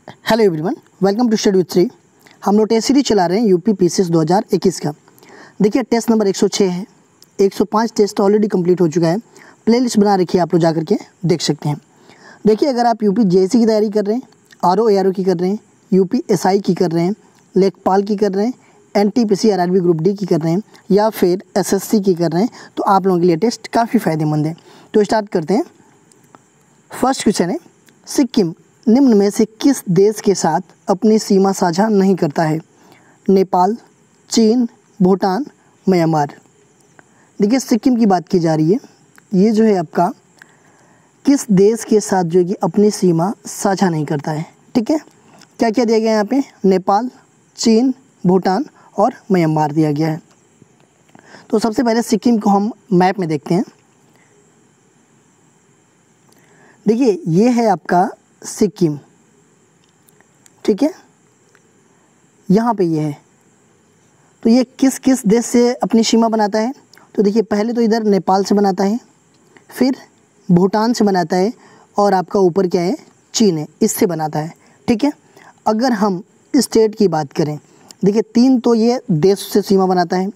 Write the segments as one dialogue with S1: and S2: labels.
S1: Hello everyone, welcome to study with Shri. हम लोग test series चला रहे हैं यूपी पीसीएस 2021 का। देखिए टेस्ट नंबर 106 है। 105 टेस्ट ऑलरेडी कंप्लीट हो चुका है। प्लेलिस्ट बना रखी है, आप लोग जा करके देख सकते हैं। देखिए अगर आप यूपी जेएसी की तैयारी कर रहे हैं, आरओ एआरओ की कर रहे हैं, यूपी एसआई की कर रहे हैं, लेखपाल की कर रहे हैं, एनटीपीसी आरआरबी ग्रुप डी की कर रहे हैं या फिर एसएससी की कर रहे हैं, तो आप लोगों के लिए टेस्ट काफ़ी फ़ायदेमंद है। तो स्टार्ट करते हैं। फर्स्ट क्वेश्चन है, सिक्किम निम्न में से किस देश के साथ अपनी सीमा साझा नहीं करता है? नेपाल, चीन, भूटान, म्यांमार। देखिए सिक्किम की बात की जा रही है। ये जो है आपका किस देश के साथ जो है कि अपनी सीमा साझा नहीं करता है। ठीक है, क्या क्या दिया गया है यहाँ पे? नेपाल, चीन, भूटान और म्यांमार दिया गया है। तो सबसे पहले सिक्किम को हम मैप में देखते हैं। देखिए ये है आपका सिक्किम, ठीक है, यहाँ पे ये है। तो ये किस किस देश से अपनी सीमा बनाता है? तो देखिए पहले तो इधर नेपाल से बनाता है, फिर भूटान से बनाता है और आपका ऊपर क्या है? चीन है, इससे बनाता है। ठीक है, अगर हम स्टेट की बात करें, देखिए 3 तो ये देश से सीमा बनाता है।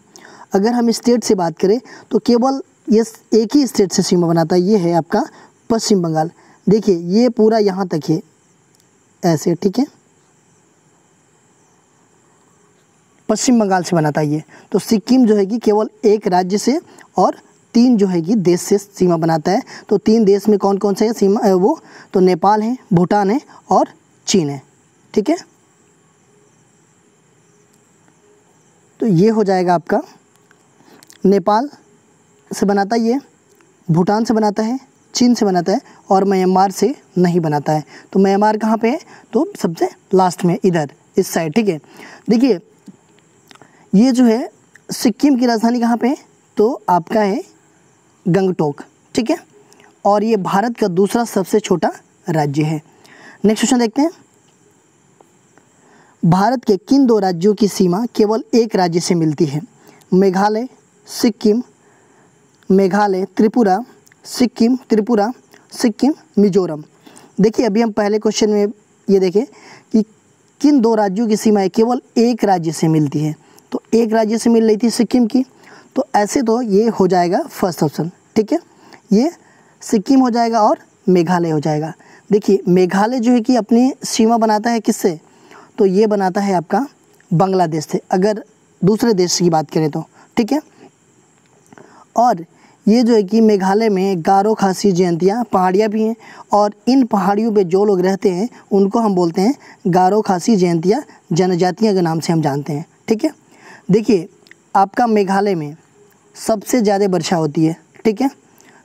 S1: अगर हम स्टेट से बात करें तो केवल ये एक ही स्टेट से सीमा बनाता है, ये है आपका पश्चिम बंगाल। देखिए ये पूरा यहाँ तक है ऐसे, ठीक है, पश्चिम बंगाल से बनाता है ये। तो सिक्किम जो है कि केवल एक राज्य से और 3 जो है कि देश से सीमा बनाता है। तो 3 देश में कौन कौन से है सीमा? वो तो नेपाल है, भूटान है और चीन है। ठीक है, तो ये हो जाएगा आपका नेपाल से बनाता है ये, भूटान से बनाता है, चीन से बनाता है और म्यांमार से नहीं बनाता है। तो म्यांमार कहाँ पे है? तो सबसे लास्ट में इधर इस साइड। ठीक है, देखिए ये जो है सिक्किम की राजधानी कहाँ पे है? तो आपका है गंगटोक। ठीक है, और ये भारत का दूसरा सबसे छोटा राज्य है। नेक्स्ट क्वेश्चन देखते हैं। भारत के किन 2 राज्यों की सीमा केवल एक राज्य से मिलती है? मेघालय, सिक्किम, मेघालय, त्रिपुरा, सिक्किम, त्रिपुरा, सिक्किम, मिजोरम। देखिए अभी हम पहले क्वेश्चन में ये देखें कि किन 2 राज्यों की सीमाएं केवल एक राज्य से मिलती है। तो एक राज्य से मिल रही थी सिक्किम की, तो ऐसे तो ये हो जाएगा फर्स्ट ऑप्शन। ठीक है, ये सिक्किम हो जाएगा और मेघालय हो जाएगा। देखिए मेघालय जो है कि अपनी सीमा बनाता है किससे? तो ये बनाता है आपका बांग्लादेश से, अगर दूसरे देश की बात करें तो। ठीक है, और ये जो है कि मेघालय में गारो, खासी, जयंतिया पहाड़ियाँ भी हैं और इन पहाड़ियों पे जो लोग रहते हैं उनको हम बोलते हैं गारो, खासी, जयंतिया जनजातियाँ के नाम से हम जानते हैं। ठीक है, देखिए आपका मेघालय में सबसे ज़्यादा वर्षा होती है। ठीक है,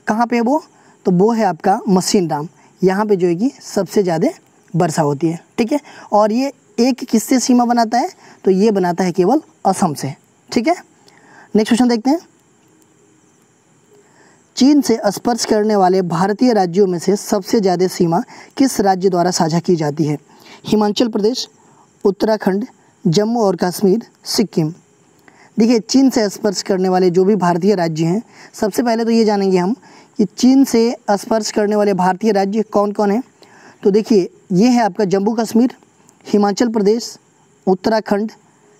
S1: कहाँ पे है वो? तो वो है आपका मसीनराम। यहाँ पे जो है कि सबसे ज़्यादा वर्षा होती है। ठीक है, और ये एक किससे सीमा बनाता है? तो ये बनाता है केवल असम से। ठीक है, नेक्स्ट क्वेश्चन देखते हैं। चीन से स्पर्श करने वाले भारतीय राज्यों में से सबसे ज़्यादा सीमा किस राज्य द्वारा साझा की जाती है? हिमाचल प्रदेश, उत्तराखंड, जम्मू और कश्मीर, सिक्किम। देखिए चीन से स्पर्श करने वाले जो भी भारतीय राज्य हैं, सबसे पहले तो ये जानेंगे हम कि चीन से स्पर्श करने वाले भारतीय राज्य कौन कौन हैं। तो देखिए ये है आपका जम्मू कश्मीर, हिमाचल प्रदेश, उत्तराखंड,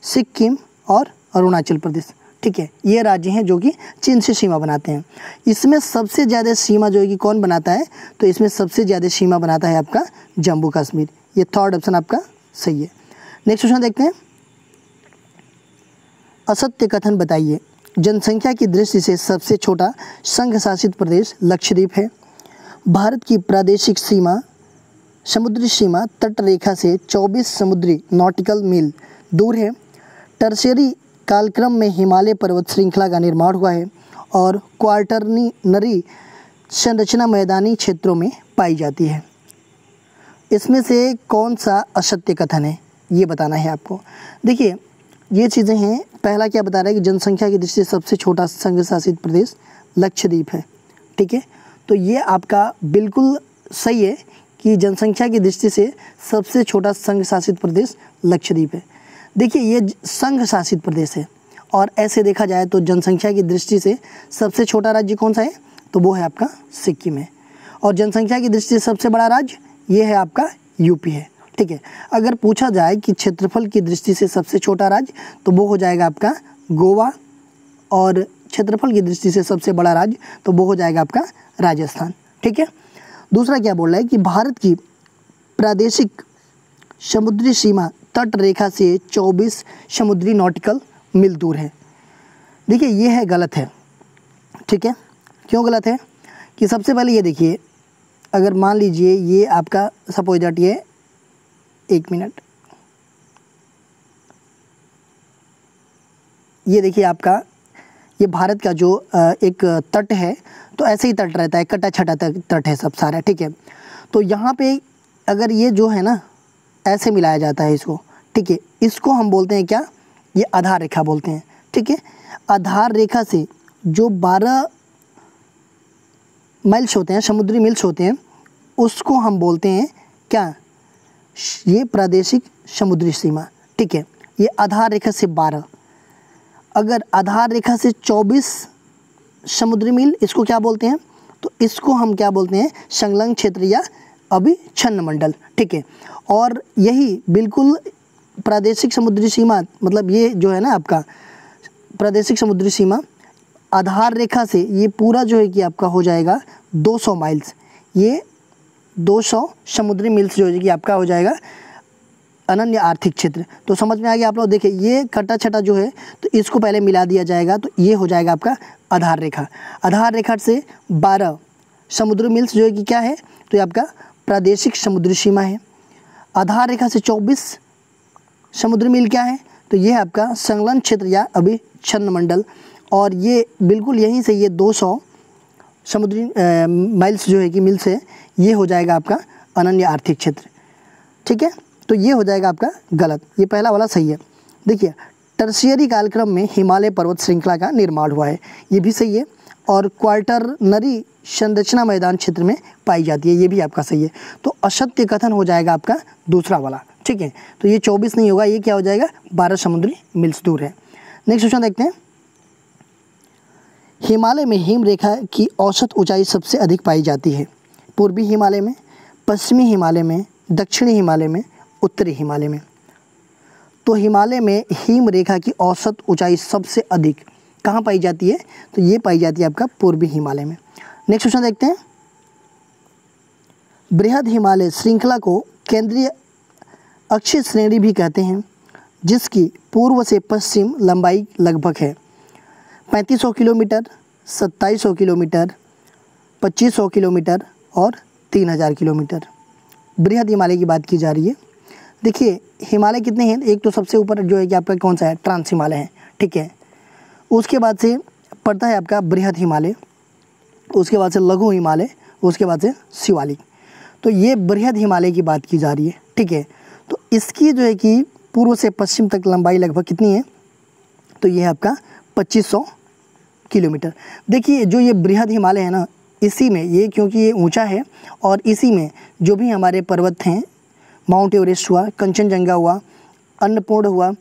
S1: सिक्किम और अरुणाचल प्रदेश। ठीक है, ये राज्य हैं जो कि चीन से सीमा बनाते हैं। इसमें सबसे ज़्यादा सीमा जो है कि कौन बनाता है? तो इसमें सबसे ज़्यादा सीमा बनाता है आपका जम्मू कश्मीर। ये थर्ड ऑप्शन आपका सही है। नेक्स्ट क्वेश्चन देखते हैं। असत्य कथन बताइए। जनसंख्या की दृष्टि से सबसे छोटा संघ शासित प्रदेश लक्षद्वीप है। भारत की प्रादेशिक सीमा, समुद्री सीमा तट रेखा से 24 समुद्री नॉटिकल मील दूर है। टर्शियरी कालक्रम में हिमालय पर्वत श्रृंखला का निर्माण हुआ है और क्वार्टरनरी संरचना मैदानी क्षेत्रों में पाई जाती है। इसमें से कौन सा असत्य कथन है, ये बताना है आपको। देखिए ये चीज़ें हैं। पहला क्या बता रहा है कि जनसंख्या की दृष्टि से सबसे छोटा संघ शासित प्रदेश लक्षद्वीप है। ठीक है, तो ये आपका बिल्कुल सही है कि जनसंख्या की दृष्टि से सबसे छोटा संघ शासित प्रदेश लक्षद्वीप है। देखिए ये संघ शासित प्रदेश है और ऐसे देखा जाए तो जनसंख्या की दृष्टि से सबसे छोटा राज्य कौन सा है? तो वो है आपका सिक्किम है। और जनसंख्या की दृष्टि से सबसे बड़ा राज्य ये है आपका यूपी है। ठीक है। अगर पूछा जाए कि क्षेत्रफल की दृष्टि से सबसे छोटा राज्य, तो वो हो जाएगा आपका गोवा, और क्षेत्रफल की दृष्टि से सबसे बड़ा राज्य तो वो हो जाएगा आपका राजस्थान, ठीक है। दूसरा क्या बोल रहा है कि भारत की प्रादेशिक समुद्री सीमा तट रेखा से 24 समुद्री नॉटिकल मील दूर है। देखिए ये है गलत है, ठीक है। क्यों गलत है कि सबसे पहले ये देखिए, अगर मान लीजिए ये आपका सपोज दैट ये 1 मिनट, ये देखिए आपका ये भारत का जो एक तट है, तो ऐसे ही तट रहता है, कटा छटा तट है सब सारा, ठीक है। तो यहाँ पे अगर ये जो है ना ऐसे मिलाया जाता है इसको, ठीक है, इसको हम बोलते हैं क्या, ये आधार रेखा बोलते हैं, ठीक है। आधार रेखा से जो 12 माइल्स होते हैं, समुद्री मील्स होते हैं, उसको हम बोलते हैं क्या, ये प्रादेशिक समुद्री सीमा, ठीक है। ये आधार रेखा से 12, अगर आधार रेखा से 24 समुद्री मील, इसको क्या बोलते हैं, तो इसको हम क्या बोलते हैं, संलग्न क्षेत्र या अभिच्छन्न मंडल, ठीक है। और यही बिल्कुल प्रादेशिक समुद्री सीमा, मतलब ये जो है ना आपका प्रादेशिक समुद्री सीमा, आधार रेखा से ये पूरा जो है कि आपका हो जाएगा 200 माइल्स, ये 200 समुद्री मील्स जो है कि आपका हो जाएगा अनन्य आर्थिक क्षेत्र। तो समझ में आ गया आप लोग। देखिए ये कटा छटा जो है, तो इसको पहले मिला दिया जाएगा, तो ये हो जाएगा आपका आधार रेखा। आधार रेखा से 12 समुद्री मील्स जो है कि क्या है, तो ये आपका प्रादेशिक समुद्री सीमा है। आधार रेखा से 24 समुद्री मील क्या है, तो ये है आपका संलग्न क्षेत्र या अभिच्छन्न मंडल। और ये बिल्कुल यहीं से ये 200 समुद्री माइल्स जो है कि मील्स है, ये हो जाएगा आपका अनन्य आर्थिक क्षेत्र, ठीक है। तो ये हो जाएगा आपका गलत, ये पहला वाला सही है। देखिए टर्शियरी कालक्रम में हिमालय पर्वत श्रृंखला का निर्माण हुआ है, ये भी सही है। और क्वार्टरनरी संरचना मैदान क्षेत्र में पाई जाती है, ये भी आपका सही है। तो असत्य कथन हो जाएगा आपका दूसरा वाला, ठीक है। तो ये 24 नहीं होगा, ये क्या हो जाएगा, 12 समुद्री मील्स दूर है। नेक्स्ट क्वेश्चन देखते हैं। हिमालय में हिम रेखा की औसत ऊंचाई सबसे अधिक पाई जाती है, पूर्वी हिमालय में, पश्चिमी हिमालय में, दक्षिणी हिमालय में, उत्तरी हिमालय में। तो हिमालय में हिम रेखा की औसत ऊंचाई सबसे अधिक कहाँ पाई जाती है, तो ये पाई जाती है आपका पूर्वी हिमालय में। नेक्स्ट क्वेश्चन देखते हैं। बृहद हिमालय श्रृंखला को केंद्रीय अक्षीय श्रेणी भी कहते हैं, जिसकी पूर्व से पश्चिम लंबाई लगभग है 3500 किलोमीटर, 2700 किलोमीटर, 2500 किलोमीटर और 3000 किलोमीटर। बृहद हिमालय की बात की जा रही है। देखिए हिमालय कितने हैं, एक तो सबसे ऊपर जो है कि आपका कौन सा है, ट्रांस हिमालय है, ठीक है। उसके बाद से पड़ता है आपका बृहद हिमालय, उसके बाद से लघु हिमालय, उसके बाद से शिवालिक। तो ये बृहद हिमालय की बात की जा रही है, ठीक है। तो इसकी जो है कि पूर्व से पश्चिम तक लंबाई लगभग कितनी है, तो ये है आपका 2500 किलोमीटर। देखिए जो ये बृहद हिमालय है ना, इसी में ये, क्योंकि ये ऊंचा है और इसी में जो भी हमारे पर्वत हैं, माउंट एवरेस्ट हुआ, कंचनजंगा हुआ, अन्नपूर्ण हुआ,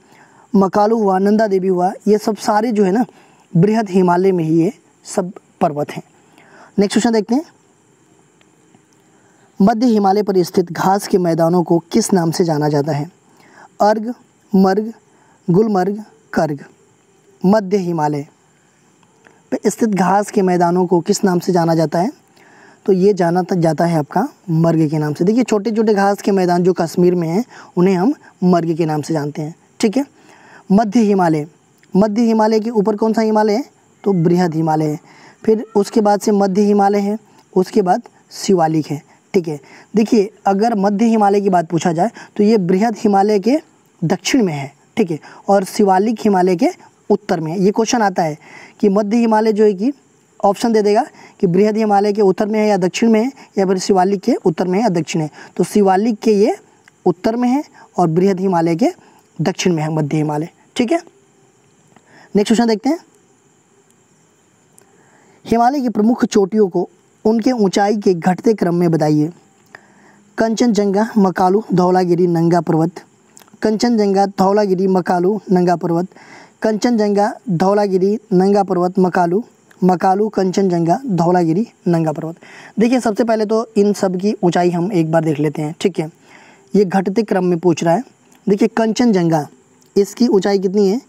S1: मकालू हुआ, नंदा देवी हुआ, ये सब सारे जो है ना बृहद हिमालय में ही ये सब पर्वत हैं। नेक्स्ट क्वेश्चन देखते हैं। मध्य हिमालय पर स्थित घास के मैदानों को किस नाम से जाना जाता है, अर्ग, मर्ग, गुलमर्ग, कर्ग। मध्य हिमालय पे स्थित घास के मैदानों को किस नाम से जाना जाता है, तो ये जाना जाता है आपका मर्ग के नाम से। देखिए छोटे छोटे घास के मैदान जो कश्मीर में हैं, उन्हें हम मर्ग के नाम से जानते हैं, ठीक है। मध्य हिमालय, मध्य हिमालय के ऊपर कौन सा हिमालय है, तो बृहद हिमालय है। फिर उसके बाद से मध्य हिमालय है, उसके बाद शिवालिक है, ठीक है। देखिए अगर मध्य हिमालय की बात पूछा जाए तो ये बृहद हिमालय के दक्षिण में है, ठीक है, और शिवालिक हिमालय के उत्तर में है। ये क्वेश्चन आता है कि मध्य हिमालय जो है कि ऑप्शन दे देगा कि बृहद हिमालय के उत्तर में है या दक्षिण में है, या फिर शिवालिक के उत्तर में है या दक्षिण है। तो शिवालिक के ये उत्तर में है और बृहद हिमालय के दक्षिण में है मध्य हिमालय, ठीक है। नेक्स्ट क्वेश्चन देखते हैं। हिमालय की प्रमुख चोटियों को उनके ऊंचाई के घटते क्रम में बताइए। कंचनजंगा, मकालू, धौलागिरी, नंगा पर्वत। कंचनजंगा, धौलागिरी, मकालू, नंगा पर्वत। कंचनजंगा, धौलागिरी, नंगा पर्वत, मकालू, मकालू, कंचनजंगा, धौलागिरी, नंगा पर्वत। देखिए सबसे पहले तो इन सब की ऊंचाई हम एक बार देख लेते हैं, ठीक है। ये घटते क्रम में पूछ रहा है। देखिए कंचनजंगा, इसकी ऊंचाई कितनी है,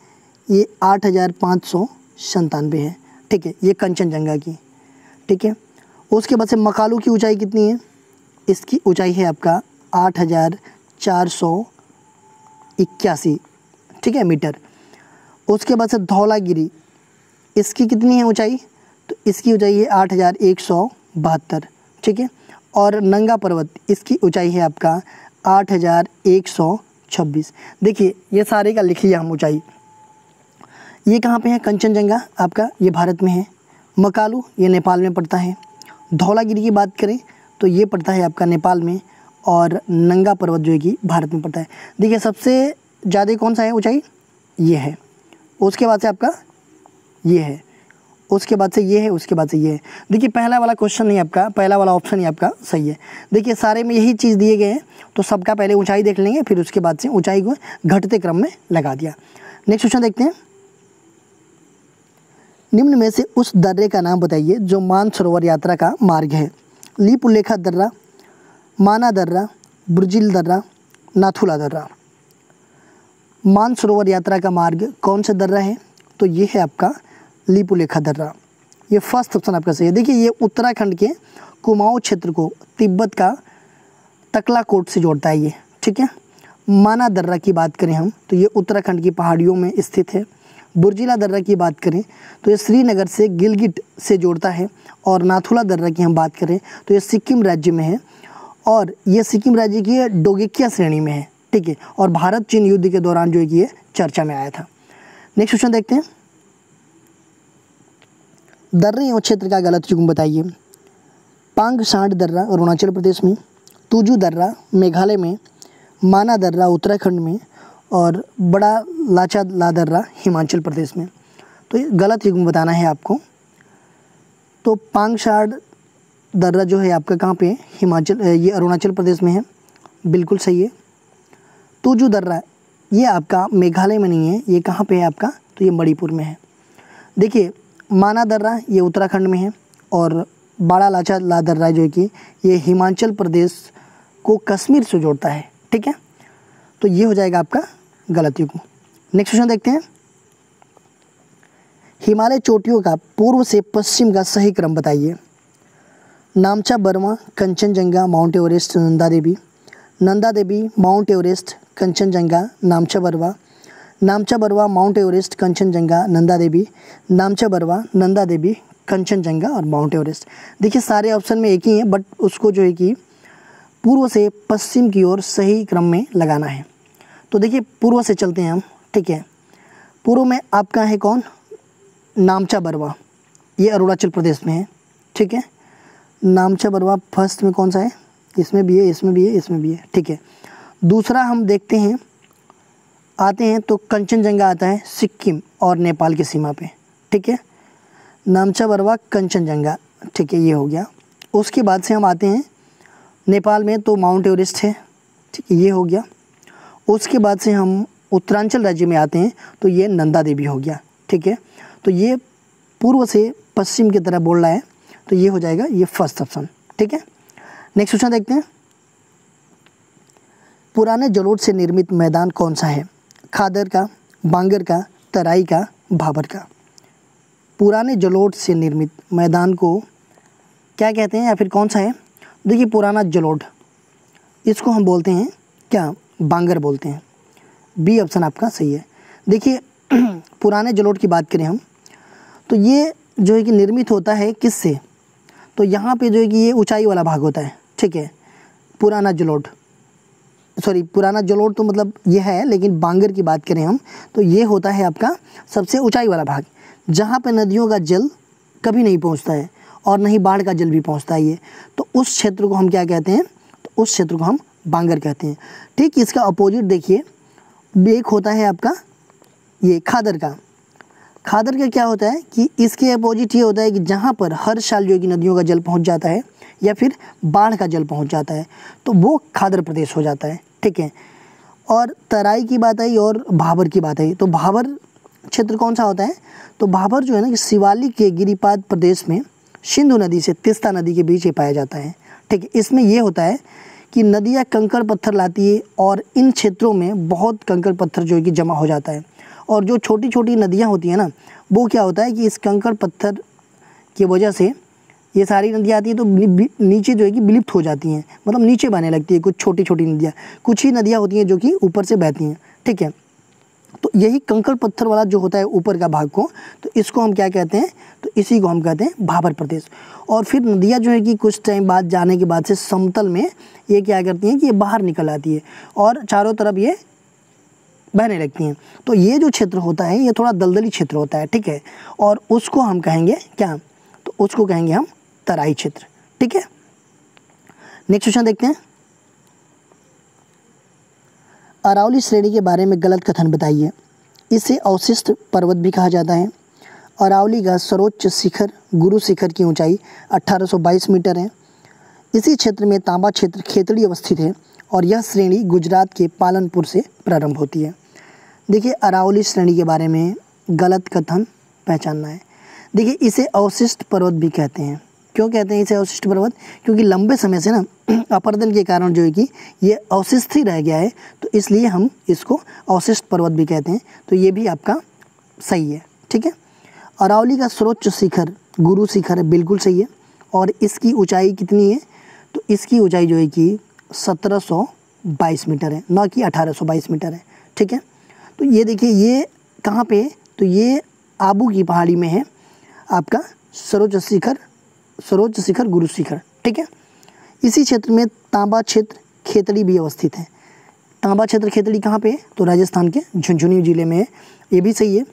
S1: ये 8,597 है, ठीक है, ये कंचनजंगा की, ठीक है। उसके बाद से मकालू की ऊंचाई कितनी है, इसकी ऊंचाई है आपका 8,481, ठीक है, मीटर। उसके बाद से धौलागिरी, इसकी कितनी है ऊंचाई, तो इसकी ऊंचाई है 8,172, ठीक है। और नंगा पर्वत, इसकी ऊंचाई है आपका 8,126। देखिए ये सारे का लिख लिया हम ऊंचाई। ये कहाँ पे है, कंचनजंगा आपका ये भारत में है, मकालू ये नेपाल में पड़ता है, धौलागिरी की बात करें तो ये पड़ता है आपका नेपाल में, और नंगा पर्वत जो है कि भारत में पड़ता है। देखिए सबसे ज़्यादा कौन सा है ऊंचाई, ये है, उसके बाद से आपका ये है, उसके बाद से ये है, उसके बाद से ये है। देखिए पहला वाला क्वेश्चन नहीं आपका, पहला वाला ऑप्शन ही आपका सही है। देखिए सारे में यही चीज़ दिए गए हैं, तो सबका पहले ऊंचाई देख लेंगे, फिर उसके बाद से ऊंचाई को घटते क्रम में लगा दिया। नेक्स्ट क्वेश्चन देखते हैं। निम्न में से उस दर्रे का नाम बताइए जो मानसरोवर यात्रा का मार्ग है। लीपुलेखा दर्रा, माना दर्रा, ब्रुजिल दर्रा, नाथुला दर्रा। मानसरोवर यात्रा का मार्ग कौन सा दर्रा है, तो ये है आपका लीपुलेखा दर्रा, ये फर्स्ट ऑप्शन आपका सही है। देखिए ये उत्तराखंड के कुमाऊं क्षेत्र को तिब्बत का तकलाकोट से जोड़ता है ये, ठीक है। माना दर्रा की बात करें हम तो ये उत्तराखंड की पहाड़ियों में स्थित है। बुर्जिला दर्रा की बात करें तो ये श्रीनगर से गिलगिट से जोड़ता है। और नाथुला दर्रा की हम बात करें तो ये सिक्किम राज्य में है, और ये सिक्किम राज्य की डोगेकिया श्रेणी में है, ठीक है। और भारत चीन युद्ध के दौरान जो है कि ये चर्चा में आया था। नेक्स्ट क्वेश्चन देखते हैं। दर्रे एवं क्षेत्र का गलत युग्म बताइए। पांगसांड दर्रा अरुणाचल प्रदेश में, तुजू दर्रा मेघालय में, माना दर्रा उत्तराखंड में, और बड़ा लाचा ला दर्रा हिमाचल प्रदेश में। तो ये गलत युग्म बताना है आपको। तो पांगसांड दर्रा जो है आपका कहाँ पे है, हिमाचल, ये अरुणाचल प्रदेश में है, बिल्कुल सही है। तुजू दर्रा ये आपका मेघालय में नहीं है, ये कहाँ पे है आपका, तो ये मणिपुर में है। देखिए माना दर्रा ये उत्तराखंड में है, और बड़ा लाचा ला दर्रा जो है कि ये हिमाचल प्रदेश को कश्मीर से जोड़ता है, ठीक है। तो ये हो जाएगा आपका गलत युग्म। नेक्स्ट क्वेश्चन देखते हैं। हिमालय चोटियों का पूर्व से पश्चिम का सही क्रम बताइए। Namcha Barwa, Kanchenjunga, Mount Everest, Nanda Devi. Nanda Devi, Mount Everest, Kanchenjunga, Namcha Barwa. Namcha Barwa, Mount Everest, Kanchenjunga, Nanda Devi. Namcha Barwa, Nanda Devi, Kanchenjunga और माउंट एवरेस्ट। देखिए सारे ऑप्शन में एक ही है, बट उसको जो है कि पूर्व से पश्चिम की ओर सही क्रम में लगाना है। तो देखिए पूर्व से चलते हैं हम, ठीक है। पूर्व में आपका है कौन, नामचा बर्मा, ये अरुणाचल प्रदेश में है, ठीक है। नामचा बर्मा फर्स्ट में कौन सा है, इसमें भी है, इसमें भी है, इसमें भी है, ठीक है। दूसरा हम देखते हैं, आते हैं तो कंचनजंगा आता है सिक्किम और नेपाल की सीमा पे, ठीक है। नामचा बर्मा, कंचनजंगा, ठीक है, ये हो गया। उसके बाद से हम आते हैं नेपाल में तो माउंट एवरेस्ट है, ठीक है, ये हो गया। उसके बाद से हम उत्तरांचल राज्य में आते हैं तो ये नंदा देवी हो गया, ठीक है। तो ये पूर्व से पश्चिम की तरफ बोल रहा है, तो ये हो जाएगा ये फर्स्ट ऑप्शन, ठीक है। नेक्स्ट क्वेश्चन देखते हैं। पुराने जलोढ़ से निर्मित मैदान कौन सा है। खादर का, बांगर का, तराई का, भाबर का। पुराने जलोढ़ से निर्मित मैदान को क्या कहते हैं, या फिर कौन सा है। देखिए पुराना जलोढ़, इसको हम बोलते हैं क्या, बांगर बोलते हैं। बी ऑप्शन आपका सही है। देखिए पुराने जलोढ़ की बात करें हम तो ये जो है कि निर्मित होता है किससे, तो यहाँ पे जो है कि ये ऊंचाई वाला भाग होता है, ठीक है। पुराना जलोढ़, सॉरी पुराना जलोढ़ तो मतलब ये है, लेकिन बांगर की बात करें हम तो ये होता है आपका सबसे ऊंचाई वाला भाग, जहाँ पे नदियों का जल कभी नहीं पहुँचता है और नहीं बाढ़ का जल भी पहुँचता है। ये तो उस क्षेत्र को हम क्या कहते हैं, तो उस क्षेत्र को हम बांगर कहते हैं। ठीक इसका अपोजिट देखिए, एक होता है आपका ये खादर का। खादर का क्या होता है कि इसके अपोजिट ये होता है कि जहाँ पर हर साल जो है कि नदियों का जल पहुँच जाता है या फिर बाढ़ का जल पहुँच जाता है, तो वो खादर प्रदेश हो जाता है, ठीक है। और तराई की बात आई और भाबर की बात आई, तो भाबर क्षेत्र कौन सा होता है, तो भाबर जो है ना कि शिवालिक के गिरिपाद प्रदेश में सिंधु नदी से तीस्ता नदी के बीच ये पाया जाता है, ठीक है। इसमें ये होता है कि नदियाँ कंकड़ पत्थर लाती है और इन क्षेत्रों में बहुत कंकड़ पत्थर जो है कि जमा हो जाता है। और जो छोटी छोटी नदियाँ होती हैं ना, वो क्या होता है कि इस कंकड़ पत्थर की वजह से ये सारी नदियाँ आती हैं तो नीचे जो है कि विलुप्त हो जाती हैं, मतलब नीचे बहने लगती है कुछ छोटी छोटी नदियाँ। कुछ ही नदियाँ होती हैं जो कि ऊपर से बहती हैं, ठीक है। तो यही कंकड़ पत्थर वाला जो होता है ऊपर का भाग को, तो इसको हम क्या कहते हैं, तो इसी को हम कहते हैं भाबर प्रदेश। और फिर नदियाँ जो है कि कुछ टाइम बाद जाने के बाद से समतल में ये क्या करती हैं कि ये बाहर निकल आती है और चारों तरफ ये बहने लगती हैं। तो ये जो क्षेत्र होता है ये थोड़ा दलदली क्षेत्र होता है, ठीक है। और उसको हम कहेंगे क्या, तो उसको कहेंगे हम तराई क्षेत्र, ठीक है। नेक्स्ट क्वेश्चन देखते हैं। अरावली श्रेणी के बारे में गलत कथन बताइए। इसे अवशिष्ट पर्वत भी कहा जाता है। अरावली का सर्वोच्च शिखर गुरु शिखर की ऊंचाई 1822 मीटर है। इसी क्षेत्र में तांबा क्षेत्र खेतड़ी अवस्थित है और यह श्रेणी गुजरात के पालनपुर से प्रारंभ होती है। देखिए, अरावली श्रेणी के बारे में गलत कथन पहचानना है। देखिए, इसे अवशिष्ट पर्वत भी कहते हैं। क्यों कहते हैं इसे अवशिष्ट पर्वत? क्योंकि लंबे समय से ना अपरदन के कारण जो है कि ये अवशिष्ट ही रह गया है, तो इसलिए हम इसको अवशिष्ट पर्वत भी कहते हैं। तो ये भी आपका सही है, ठीक है। अरावली का सर्वोच्च शिखर गुरु शिखर है, बिल्कुल सही है। और इसकी ऊंचाई कितनी है? तो इसकी ऊंचाई जो है कि 1722 मीटर है, ना कि 1822 मीटर है, ठीक है। तो ये देखिए, ये कहाँ पे है? तो ये आबू की पहाड़ी में है आपका सर्वोच्च शिखर गुरु शिखर, ठीक है। इसी क्षेत्र में तांबा क्षेत्र खेतड़ी भी अवस्थित है। तांबा क्षेत्र खेतड़ी कहाँ पे है? तो राजस्थान के झुंझुनू जिले में है, ये भी सही है।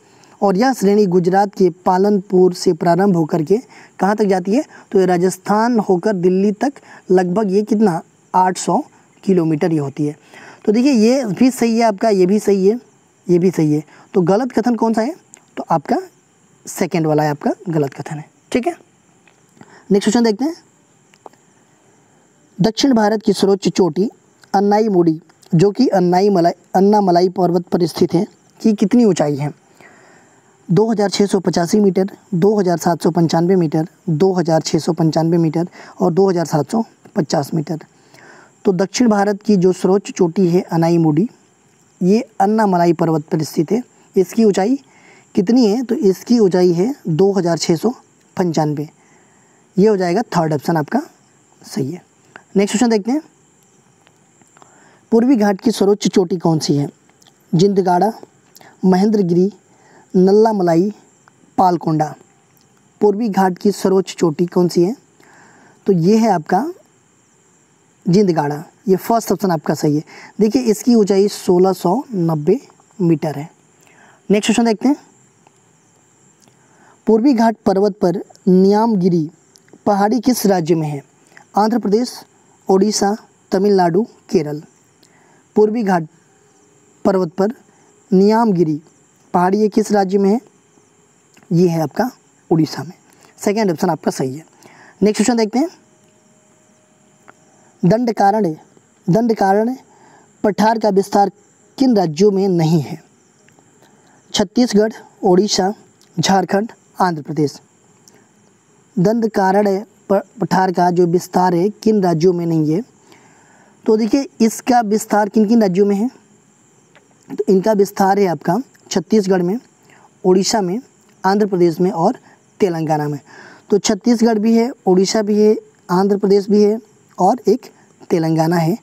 S1: और यह श्रेणी गुजरात के पालनपुर से प्रारंभ होकर के कहाँ तक जाती है? तो ये राजस्थान होकर दिल्ली तक लगभग ये कितना 800 किलोमीटर ये होती है। तो देखिए, ये भी सही है आपका, ये भी सही है, ये भी सही है। तो गलत कथन कौन सा है? तो आपका सेकेंड वाला है, आपका गलत कथन है, ठीक है। नेक्स्ट क्वेश्चन देखते हैं। दक्षिण भारत की सर्वोच्च चोटी अन्नाईमुडी, जो कि अन्नामलाई पर्वत पर स्थित है, की कितनी ऊंचाई है? 2685 मीटर, 2795 मीटर, 2695 मीटर और 2750 मीटर। तो दक्षिण भारत की जो सर्वोच्च चोटी है अन्नाईमुडी, ये अन्नामलाई पर्वत पर स्थित है। इसकी ऊंचाई कितनी है? तो इसकी ऊंचाई है 2695। ये हो जाएगा थर्ड ऑप्शन आपका सही है। नेक्स्ट क्वेश्चन देखते हैं। पूर्वी घाट की सर्वोच्च चोटी कौन सी है? जिंदगाड़ा, महेंद्रगिरी, नल्लामलाई, पालकोंडा। पूर्वी घाट की सर्वोच्च चोटी कौन सी है? तो ये है आपका जिंदगाड़ा, ये फर्स्ट ऑप्शन आपका सही है। देखिए, इसकी ऊंचाई 1690 मीटर है। नेक्स्ट क्वेश्चन देखते हैं। पूर्वी घाट पर्वत पर न्यामगिरी पहाड़ी किस राज्य में है? आंध्र प्रदेश, ओडिशा, तमिलनाडु, केरल। पूर्वी घाट पर्वत पर न्यामगिरी पहाड़ी ये किस राज्य में है? ये है आपका उड़ीसा में। सेकेंड ऑप्शन आपका सही है। नेक्स्ट क्वेश्चन देखते हैं। दंडकारण्य पठार का विस्तार किन राज्यों में नहीं है? छत्तीसगढ़, ओडिशा, झारखंड, आंध्र प्रदेश। दंडकारण्य पठार का जो विस्तार है किन राज्यों में नहीं है? तो देखिए, इसका विस्तार किन किन राज्यों में है? तो इनका विस्तार है आपका छत्तीसगढ़ में, ओडिशा में, आंध्र प्रदेश में और तेलंगाना में। तो छत्तीसगढ़ भी है, ओडिशा भी है, आंध्र प्रदेश भी है और एक तेलंगाना है,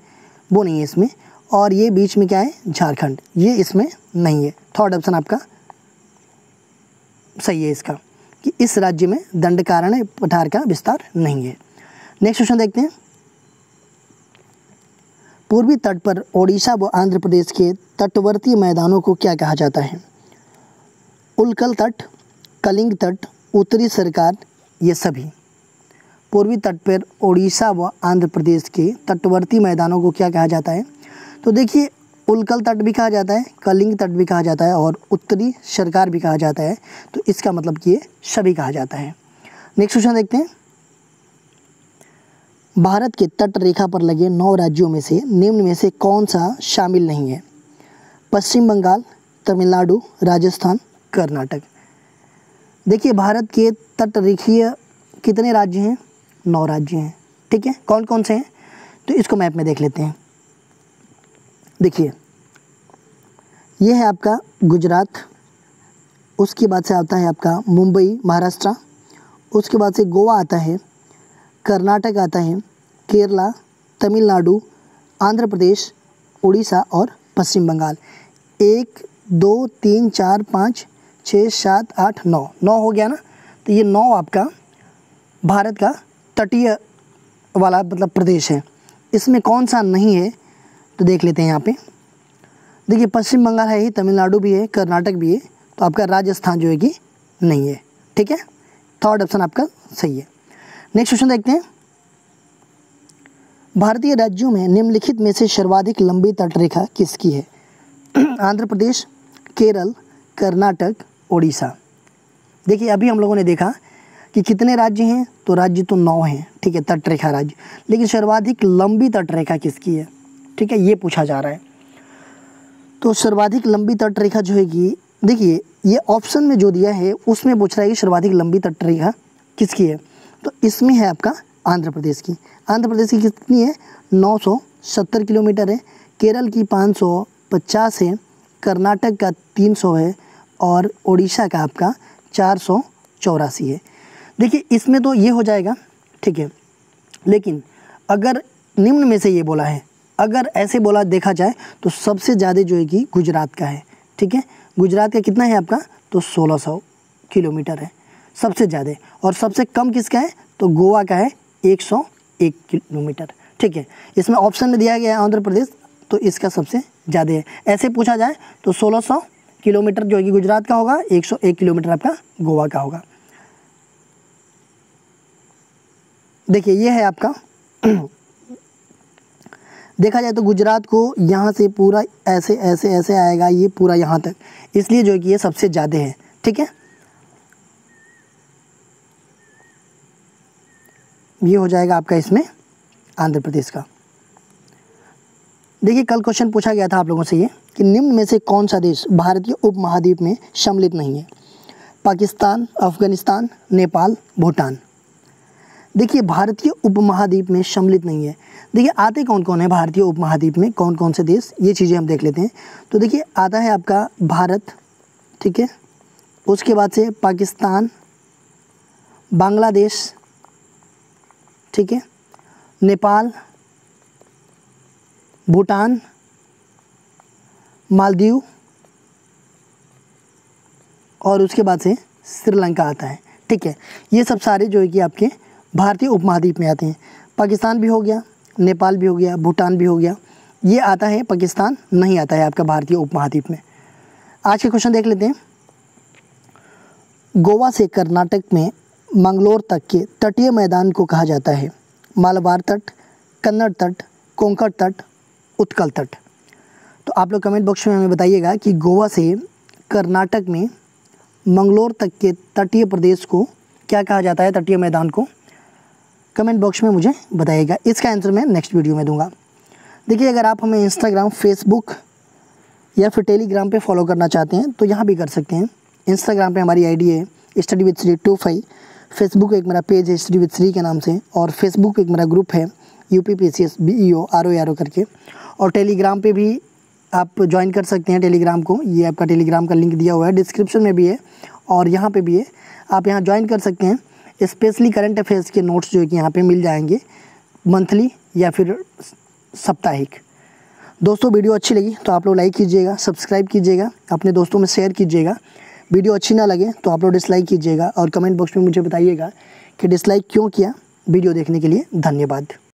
S1: वो नहीं है इसमें। और ये बीच में क्या है? झारखंड, ये इसमें नहीं है। थर्ड ऑप्शन आपका सही है इसका, कि इस राज्य में दंडकारण्य पठार का विस्तार नहीं है। नेक्स्ट क्वेश्चन देखते हैं। पूर्वी तट पर ओडिशा व आंध्र प्रदेश के तटवर्ती मैदानों को क्या कहा जाता है? उल्कल तट, कलिंग तट, उत्तरी सरकार, ये सभी। पूर्वी तट पर ओडिशा व आंध्र प्रदेश के तटवर्ती मैदानों को क्या कहा जाता है? तो देखिए, उल्कल तट भी कहा जाता है, कलिंग तट भी कहा जाता है और उत्तरी सरकार भी कहा जाता है। तो इसका मतलब कि ये सभी कहा जाता है। नेक्स्ट क्वेश्चन देखते हैं। भारत के तट रेखा पर लगे 9 राज्यों में से निम्न में से कौन सा शामिल नहीं है? पश्चिम बंगाल, तमिलनाडु, राजस्थान, कर्नाटक। देखिए, भारत के तट रेखीय कितने राज्य हैं? 9 राज्य हैं, ठीक है। कौन कौन से हैं? तो इसको मैप में देख लेते हैं। देखिए ये है आपका गुजरात, उसके बाद से आता है आपका मुंबई महाराष्ट्र, उसके बाद से गोवा आता है, कर्नाटक आता है, केरला, तमिलनाडु, आंध्र प्रदेश, उड़ीसा और पश्चिम बंगाल। 1 2 3 4 5 6 7 8 9 9 हो गया ना। तो ये 9 आपका भारत का तटीय वाला मतलब प्रदेश है। इसमें कौन सा नहीं है तो देख लेते हैं यहाँ पे। देखिए पश्चिम बंगाल है ही, तमिलनाडु भी है, कर्नाटक भी है, तो आपका राजस्थान जो है कि नहीं है। ठीक है, थर्ड ऑप्शन आपका सही है। नेक्स्ट क्वेश्चन देखते हैं। भारतीय राज्यों में निम्नलिखित में से सर्वाधिक लंबी तटरेखा किसकी है? आंध्र प्रदेश, केरल, कर्नाटक, उड़ीसा। देखिए अभी हम लोगों ने देखा कि कितने राज्य हैं, तो राज्य तो 9 हैं, ठीक है, तटरेखा राज्य, लेकिन सर्वाधिक लंबी तटरेखा किसकी है? ठीक है, ये पूछा जा रहा है। तो सर्वाधिक लंबी तटरेखा जो है कि देखिए ये ऑप्शन में जो दिया है उसमें पूछ रहा है कि सर्वाधिक लंबी तटरेखा किसकी है, तो इसमें है आपका आंध्र प्रदेश की। आंध्र प्रदेश की कितनी है? 970 किलोमीटर है। केरल की 550 है, कर्नाटक का 300 है और उड़ीसा का आपका 484 है। देखिए इसमें तो ये हो जाएगा, ठीक है, लेकिन अगर निम्न में से ये बोला है, अगर ऐसे बोला देखा जाए तो सबसे ज़्यादा जो है कि गुजरात का है। ठीक है, गुजरात का कितना है आपका? तो 1600 किलोमीटर है सबसे ज़्यादा, और सबसे कम किसका है? तो गोवा का है 101 किलोमीटर। ठीक है, इसमें ऑप्शन में दिया गया है आंध्र प्रदेश, तो इसका सबसे ज़्यादा है। ऐसे पूछा जाए तो 1600 किलोमीटर जो है कि गुजरात का होगा, 101 किलोमीटर आपका गोवा का होगा। देखिए ये है आपका देखा जाए तो गुजरात को यहाँ से पूरा ऐसे ऐसे ऐसे आएगा, ये पूरा यहाँ तक, इसलिए जो है कि ये सबसे ज़्यादा है। ठीक है, ये हो जाएगा आपका इसमें आंध्र प्रदेश का। देखिए कल क्वेश्चन पूछा गया था आप लोगों से ये कि निम्न में से कौन सा देश भारतीय उपमहाद्वीप में सम्मिलित नहीं है? पाकिस्तान, अफगानिस्तान, नेपाल, भूटान। देखिए भारतीय उपमहाद्वीप में सम्मिलित नहीं है। देखिए आते कौन कौन है भारतीय उपमहाद्वीप में, कौन कौन से देश, ये चीज़ें हम देख लेते हैं। तो देखिए आता है आपका भारत, ठीक है, उसके बाद से पाकिस्तान, बांग्लादेश, ठीक है, नेपाल, भूटान, मालदीव और उसके बाद से श्रीलंका आता है। ठीक है, ये सब सारे जो है कि आपके भारतीय उपमहाद्वीप में आते हैं। पाकिस्तान भी हो गया, नेपाल भी हो गया, भूटान भी हो गया, ये आता है, पाकिस्तान नहीं आता है आपका भारतीय उपमहाद्वीप में। आज के क्वेश्चन देख लेते हैं। गोवा से कर्नाटक में मंगलोर तक के तटीय मैदान को कहा जाता है? मालाबार तट, कन्नड़ तट, कोंकण तट, उत्कल तट। तो आप लोग कमेंट बॉक्स में हमें बताइएगा कि गोवा से कर्नाटक में मंगलोर तक के तटीय प्रदेश को क्या कहा जाता है, तटीय मैदान को? कमेंट बॉक्स में मुझे बताइएगा। इसका आंसर मैं नेक्स्ट वीडियो में दूंगा। देखिए अगर आप हमें इंस्टाग्राम, फेसबुक या फिर टेलीग्राम पे फॉलो करना चाहते हैं तो यहाँ भी कर सकते हैं। इंस्टाग्राम पे हमारी आईडी है स्टडी विद श्री 25, फेसबुक एक मेरा पेज है स्टडी विद श्री के नाम से, और फेसबुक एक मेरा ग्रुप है UPPCS BEO RO करके, और टेलीग्राम पे भी आप ज्वाइन कर सकते हैं टेलीग्राम को। ये आपका टेलीग्राम का लिंक दिया हुआ है, डिस्क्रिप्शन में भी है और यहाँ पे भी है, आप यहाँ ज्वाइन कर सकते हैं। स्पेशली करंट अफेयर्स के नोट्स जो है कि यहाँ पे मिल जाएंगे, मंथली या फिर साप्ताहिक। दोस्तों वीडियो अच्छी लगी तो आप लोग लाइक कीजिएगा, सब्सक्राइब कीजिएगा, अपने दोस्तों में शेयर कीजिएगा। वीडियो अच्छी ना लगे तो आप लोग डिसलाइक कीजिएगा और कमेंट बॉक्स में मुझे बताइएगा कि डिसलाइक क्यों किया। वीडियो देखने के लिए धन्यवाद।